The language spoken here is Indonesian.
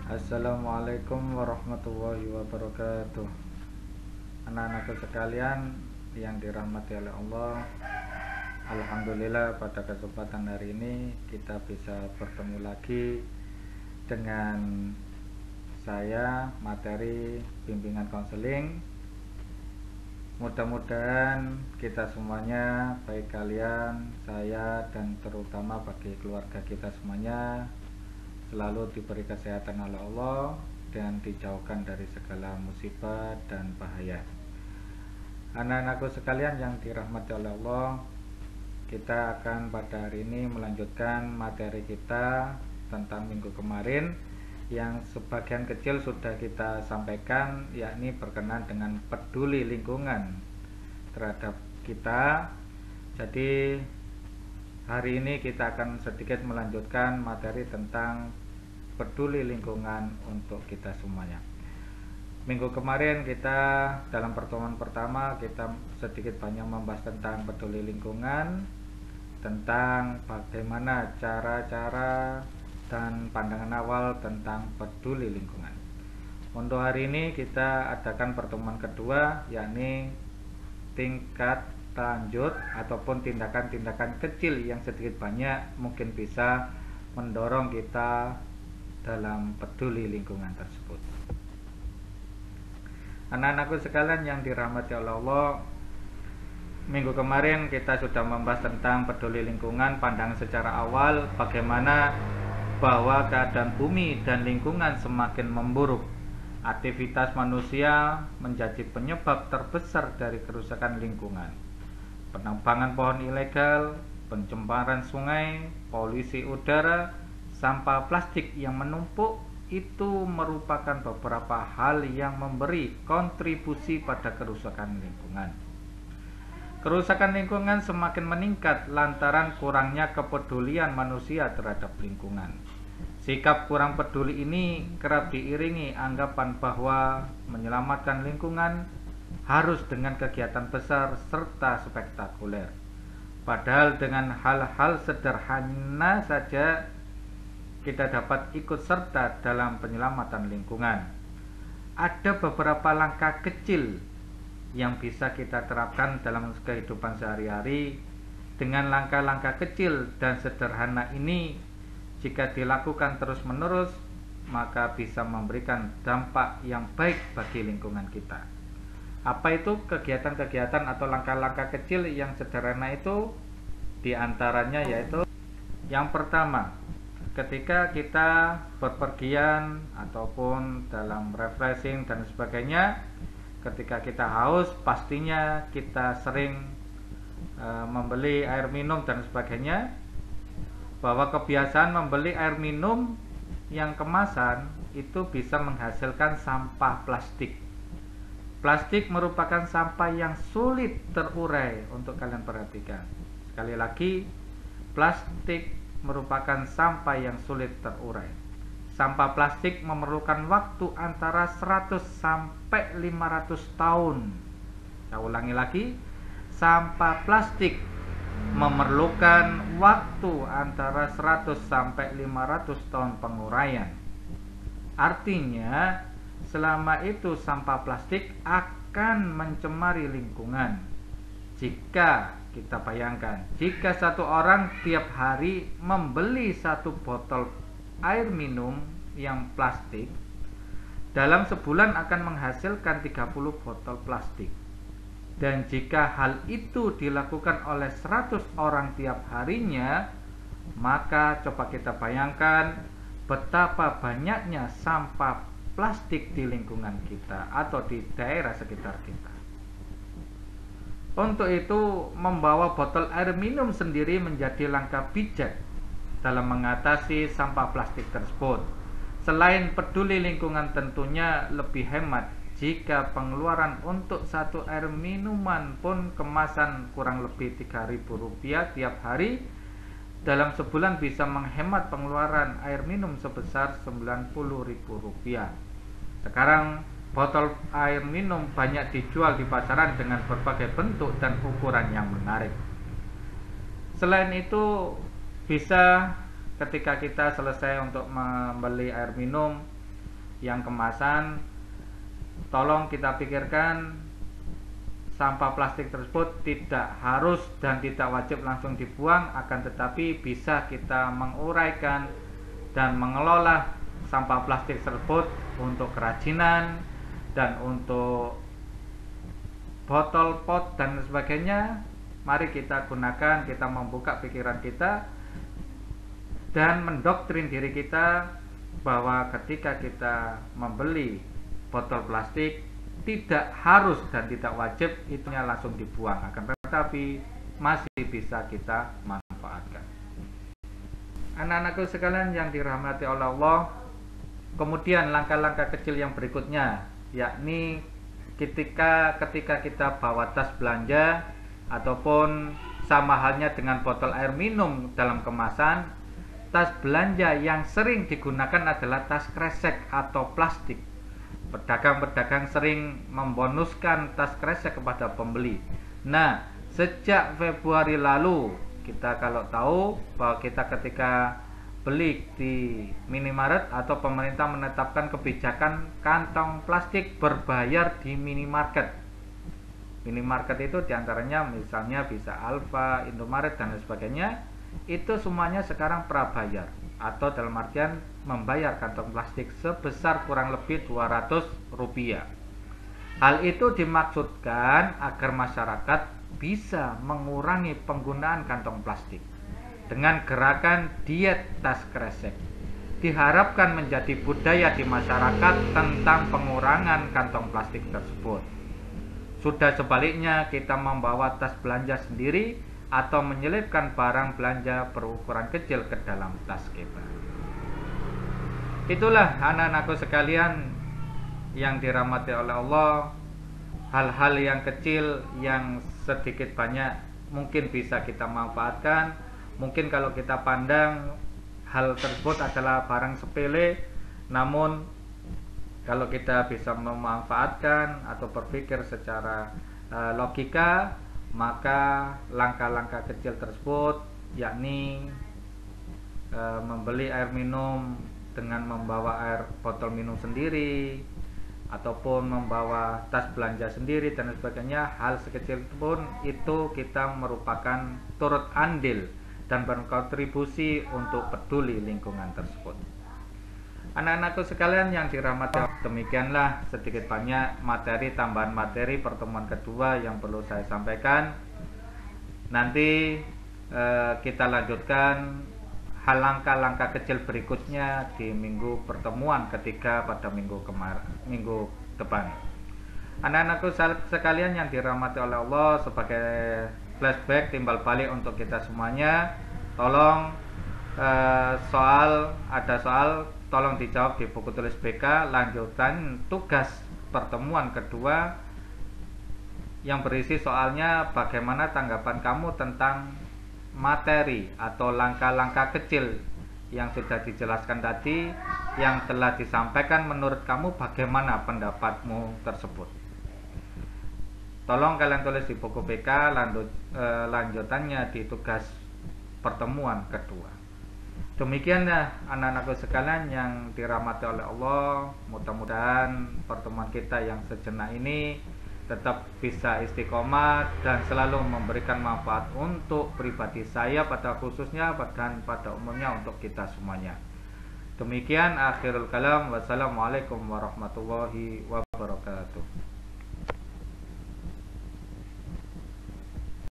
Assalamualaikum warahmatullahi wabarakatuh. Anak-anakku sekalian yang dirahmati oleh Allah, alhamdulillah pada kesempatan hari ini kita bisa bertemu lagi dengan saya materi bimbingan konseling. Mudah-mudahan kita semuanya, baik kalian, saya, dan terutama bagi keluarga kita semuanya, selalu diberi kesehatan oleh Allah dan dijauhkan dari segala musibah dan bahaya. Anak-anakku sekalian yang dirahmati oleh Allah, kita akan pada hari ini melanjutkan materi kita tentang minggu kemarin yang sebagian kecil sudah kita sampaikan, yakni berkenaan dengan peduli lingkungan terhadap kita. Jadi hari ini kita akan sedikit melanjutkan materi tentang peduli lingkungan untuk kita semuanya. Minggu kemarin kita dalam pertemuan pertama kita sedikit banyak membahas tentang peduli lingkungan, tentang bagaimana cara-cara dan pandangan awal tentang peduli lingkungan. Untuk hari ini kita adakan pertemuan kedua, yakni tingkat lanjut ataupun tindakan-tindakan kecil yang sedikit banyak mungkin bisa mendorong kita dalam peduli lingkungan tersebut. Anak-anakku sekalian yang dirahmati oleh Allah, minggu kemarin kita sudah membahas tentang peduli lingkungan, pandangan secara awal bagaimana bahwa keadaan bumi dan lingkungan semakin memburuk. Aktivitas manusia menjadi penyebab terbesar dari kerusakan lingkungan. Penebangan pohon ilegal, pencemaran sungai, polusi udara, sampah plastik yang menumpuk itu merupakan beberapa hal yang memberi kontribusi pada kerusakan lingkungan. Kerusakan lingkungan semakin meningkat lantaran kurangnya kepedulian manusia terhadap lingkungan. Sikap kurang peduli ini kerap diiringi anggapan bahwa menyelamatkan lingkungan harus dengan kegiatan besar serta spektakuler. Padahal dengan hal-hal sederhana saja kita dapat ikut serta dalam penyelamatan lingkungan. Ada beberapa langkah kecil yang bisa kita terapkan dalam kehidupan sehari-hari. Dengan langkah-langkah kecil dan sederhana ini, jika dilakukan terus-menerus, maka bisa memberikan dampak yang baik bagi lingkungan kita. Apa itu kegiatan-kegiatan atau langkah-langkah kecil yang sederhana itu? Di antaranya yaitu yang pertama, ketika kita berpergian ataupun dalam refreshing dan sebagainya, ketika kita haus, pastinya kita sering membeli air minum dan sebagainya. Bahwa kebiasaan membeli air minum yang kemasan itu bisa menghasilkan sampah plastik. Plastik merupakan sampah yang sulit terurai, untuk kalian perhatikan. Sekali lagi, plastik merupakan sampah yang sulit terurai. Sampah plastik memerlukan waktu antara 100 sampai 500 tahun. Saya ulangi lagi, sampah plastik memerlukan waktu antara 100 sampai 500 tahun penguraian. Artinya, selama itu sampah plastik akan mencemari lingkungan. Jika kita bayangkan, jika satu orang tiap hari membeli satu botol air minum yang plastik, dalam sebulan akan menghasilkan 30 botol plastik. Dan jika hal itu dilakukan oleh 100 orang tiap harinya, maka coba kita bayangkan betapa banyaknya sampah plastik di lingkungan kita atau di daerah sekitar kita. Untuk itu, membawa botol air minum sendiri menjadi langkah bijak dalam mengatasi sampah plastik tersebut. Selain peduli lingkungan, tentunya lebih hemat jika pengeluaran untuk satu air minuman pun kemasan kurang lebih Rp3.000 tiap hari, dalam sebulan bisa menghemat pengeluaran air minum sebesar Rp90.000. Sekarang botol air minum banyak dijual di pasaran dengan berbagai bentuk dan ukuran yang menarik. Selain itu, bisa ketika kita selesai untuk membeli air minum, yang kemasan, tolong kita pikirkan sampah plastik tersebut tidak harus dan tidak wajib langsung dibuang, akan tetapi bisa kita menguraikan dan mengelola sampah plastik tersebut untuk kerajinan dan untuk botol, pot dan sebagainya. Mari kita gunakan, kita membuka pikiran kita dan mendoktrin diri kita bahwa ketika kita membeli botol plastik tidak harus dan tidak wajib itunya langsung dibuang, akan tetapi masih bisa kita manfaatkan. Anak-anakku sekalian yang dirahmati oleh Allah, kemudian langkah-langkah kecil yang berikutnya, yakni ketika kita bawa tas belanja ataupun sama halnya dengan botol air minum dalam kemasan, tas belanja yang sering digunakan adalah tas kresek atau plastik. Pedagang-pedagang sering membonuskan tas kresek kepada pembeli. Nah, sejak Februari lalu kita kalau tahu bahwa kita ketika beli di minimarket atau pemerintah menetapkan kebijakan kantong plastik berbayar di minimarket. Minimarket itu diantaranya misalnya bisa Alfa, Indomaret dan sebagainya. Itu semuanya sekarang prabayar atau dalam artian membayar kantong plastik sebesar kurang lebih Rp200. Hal itu dimaksudkan agar masyarakat bisa mengurangi penggunaan kantong plastik dengan gerakan diet tas kresek. Diharapkan menjadi budaya di masyarakat tentang pengurangan kantong plastik tersebut. Sudah sebaliknya kita membawa tas belanja sendiri atau menyelipkan barang belanja berukuran kecil ke dalam tas kita. Itulah anak-anakku sekalian yang dirahmati oleh Allah, hal-hal yang kecil yang sedikit banyak mungkin bisa kita manfaatkan. Mungkin kalau kita pandang hal tersebut adalah barang sepele, namun kalau kita bisa memanfaatkan atau berpikir secara logika, maka langkah-langkah kecil tersebut yakni membeli air minum dengan membawa air botol minum sendiri ataupun membawa tas belanja sendiri dan sebagainya, hal sekecil pun itu kita merupakan turut andil dan berkontribusi untuk peduli lingkungan tersebut. Anak-anakku sekalian yang dirahmati Allah, demikianlah sedikit banyak tambahan materi pertemuan kedua yang perlu saya sampaikan. Nanti kita lanjutkan hal langkah-langkah kecil berikutnya di minggu pertemuan ketiga pada minggu depan. Anak-anakku sekalian yang dirahmati oleh Allah, sebagai flashback timbal balik untuk kita semuanya, tolong ada soal tolong dijawab di buku tulis BK lanjutan tugas pertemuan kedua yang berisi soalnya bagaimana tanggapan kamu tentang materi atau langkah-langkah kecil yang sudah dijelaskan tadi yang telah disampaikan. Menurut kamu bagaimana pendapatmu tersebut? Tolong kalian tulis di buku BK lanjutannya di tugas pertemuan kedua. Demikianlah anak-anakku sekalian yang dirahmati oleh Allah, mudah-mudahan pertemuan kita yang sejenak ini tetap bisa istiqomah dan selalu memberikan manfaat untuk pribadi saya pada khususnya dan pada umumnya untuk kita semuanya. Demikian akhirul kalam. Wassalamualaikum warahmatullahi wabarakatuh.